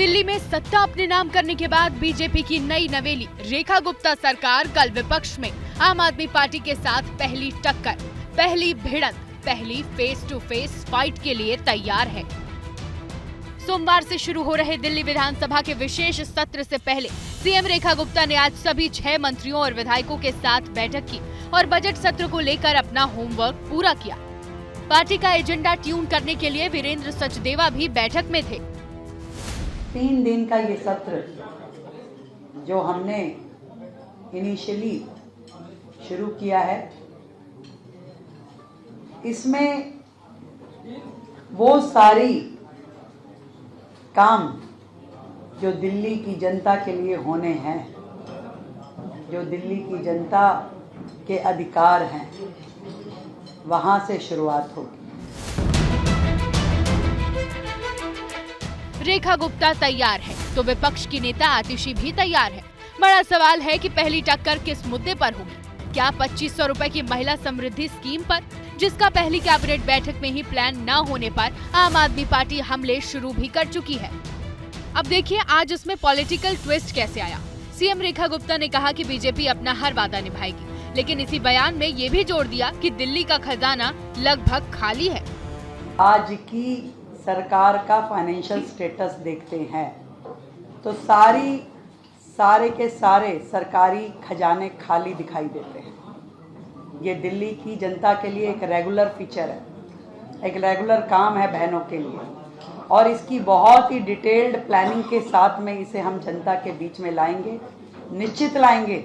दिल्ली में सत्ता अपने नाम करने के बाद बीजेपी की नई नवेली रेखा गुप्ता सरकार कल विपक्ष में आम आदमी पार्टी के साथ पहली टक्कर, पहली भिड़ंत, पहली फेस टू फेस फाइट के लिए तैयार है। सोमवार से शुरू हो रहे दिल्ली विधानसभा के विशेष सत्र से पहले सीएम रेखा गुप्ता ने आज सभी 6 मंत्रियों और विधायकों के साथ बैठक की और बजट सत्र को लेकर अपना होमवर्क पूरा किया। पार्टी का एजेंडा ट्यून करने के लिए वीरेंद्र सचदेवा भी बैठक में थे। 3 दिन का ये सत्र जो हमने इनिशियली शुरू किया है, इसमें वो सारी काम जो दिल्ली की जनता के लिए होने हैं, जो दिल्ली की जनता के अधिकार हैं, वहां से शुरुआत होगी। रेखा गुप्ता तैयार है तो विपक्ष की नेता आतिशी भी तैयार है। बड़ा सवाल है कि पहली टक्कर किस मुद्दे पर होगी? क्या 2500 रुपए की महिला समृद्धि स्कीम पर, जिसका पहली कैबिनेट बैठक में ही प्लान न होने पर आम आदमी पार्टी हमले शुरू भी कर चुकी है। अब देखिए आज इसमें पॉलिटिकल ट्विस्ट कैसे आया। सीएम रेखा गुप्ता ने कहा कि बीजेपी अपना हर वादा निभाएगी, लेकिन इसी बयान में ये भी जोड़ दिया कि दिल्ली का खजाना लगभग खाली है। आज की सरकार का फाइनेंशियल स्टेटस देखते हैं तो सारे के सारे सरकारी खजाने खाली दिखाई देते हैं। ये दिल्ली की जनता के लिए एक रेगुलर फीचर है, एक रेगुलर काम है बहनों के लिए, और इसकी बहुत ही डिटेल्ड प्लानिंग के साथ में इसे हम जनता के बीच में लाएंगे, निश्चित लाएंगे,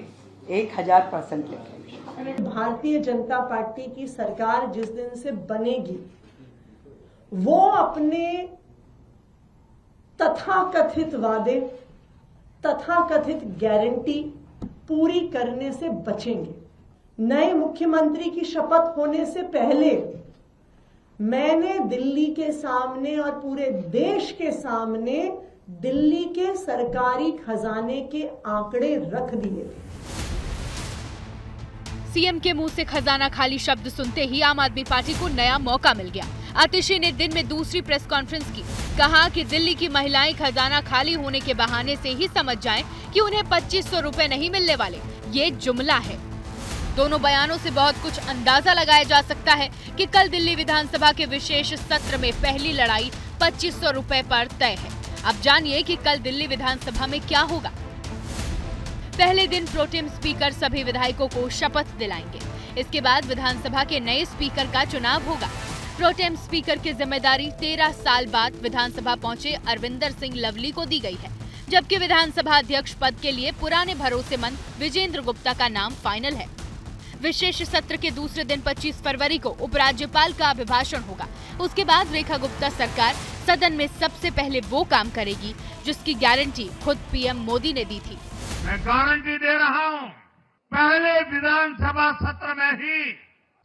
1000% लेंगे। भारतीय जनता पार्टी की सरकार जिस दिन से बनेगी, वो अपने तथाकथित वादे, तथाकथित गारंटी पूरी करने से बचेंगे। नए मुख्यमंत्री की शपथ होने से पहले मैंने दिल्ली के सामने और पूरे देश के सामने दिल्ली के सरकारी खजाने के आंकड़े रख दिए थे। सीएम के मुंह से खजाना खाली शब्द सुनते ही आम आदमी पार्टी को नया मौका मिल गया। आतिशी ने दिन में दूसरी प्रेस कॉन्फ्रेंस की, कहा कि दिल्ली की महिलाएं खजाना खाली होने के बहाने से ही समझ जाएं कि उन्हें 2500 रुपए नहीं मिलने वाले। ये जुमला है। दोनों बयानों से बहुत कुछ अंदाजा लगाया जा सकता है कि कल दिल्ली विधानसभा के विशेष सत्र में पहली लड़ाई 2500 रुपए पर तय है। अब जानिए कि कल दिल्ली विधानसभा में क्या होगा। पहले दिन प्रोटेम स्पीकर सभी विधायकों को शपथ दिलाएंगे। इसके बाद विधानसभा के नए स्पीकर का चुनाव होगा। प्रोटेम स्पीकर की जिम्मेदारी 13 साल बाद विधानसभा पहुंचे अरविंदर सिंह लवली को दी गई है, जबकि विधानसभा अध्यक्ष पद के लिए पुराने भरोसेमंद विजेंद्र गुप्ता का नाम फाइनल है। विशेष सत्र के दूसरे दिन 25 फरवरी को उपराज्यपाल का अभिभाषण होगा। उसके बाद रेखा गुप्ता सरकार सदन में सबसे पहले वो काम करेगी जिसकी गारंटी खुद पीएम मोदी ने दी थी। मैं गारंटी दे रहा हूं, पहले विधानसभा सत्र में ही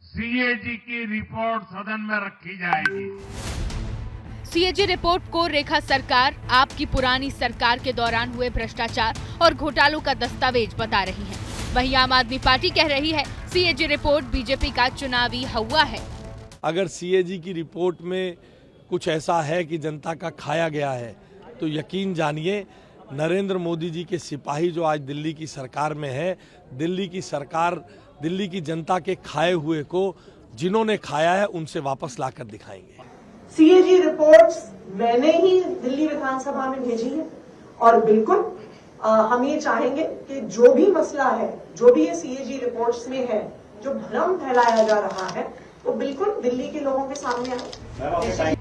सीएजी की रिपोर्ट सदन में रखी जाएगी। सीएजी रिपोर्ट को रेखा सरकार आपकी पुरानी सरकार के दौरान हुए भ्रष्टाचार और घोटालों का दस्तावेज बता रही है। वहीं आम आदमी पार्टी कह रही है सीएजी रिपोर्ट बीजेपी का चुनावी हवा है। अगर सीएजी की रिपोर्ट में कुछ ऐसा है कि जनता का खाया गया है, तो यकीन जानिए नरेंद्र मोदी जी के सिपाही जो आज दिल्ली की सरकार में है, दिल्ली की सरकार दिल्ली की जनता के खाए हुए को जिन्होंने खाया है उनसे वापस लाकर दिखाएंगे। सीएजी रिपोर्ट्स मैंने ही दिल्ली विधानसभा में भेजी है और बिल्कुल हम ये चाहेंगे कि जो भी मसला है, जो भी ये सीएजी रिपोर्ट्स में है, जो भ्रम फैलाया जा रहा है, वो बिल्कुल दिल्ली के लोगों के सामने आए।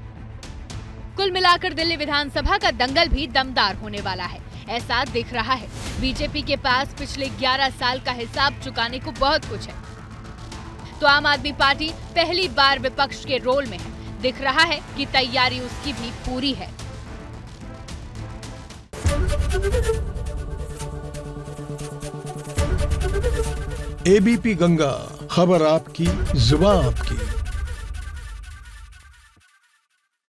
कुल मिलाकर दिल्ली विधानसभा का दंगल भी दमदार होने वाला है, ऐसा दिख रहा है। बीजेपी के पास पिछले 11 साल का हिसाब चुकाने को बहुत कुछ है, तो आम आदमी पार्टी पहली बार विपक्ष के रोल में है। दिख रहा है कि तैयारी उसकी भी पूरी है। एबीपी गंगा, खबर आपकी, जुबान आपकी।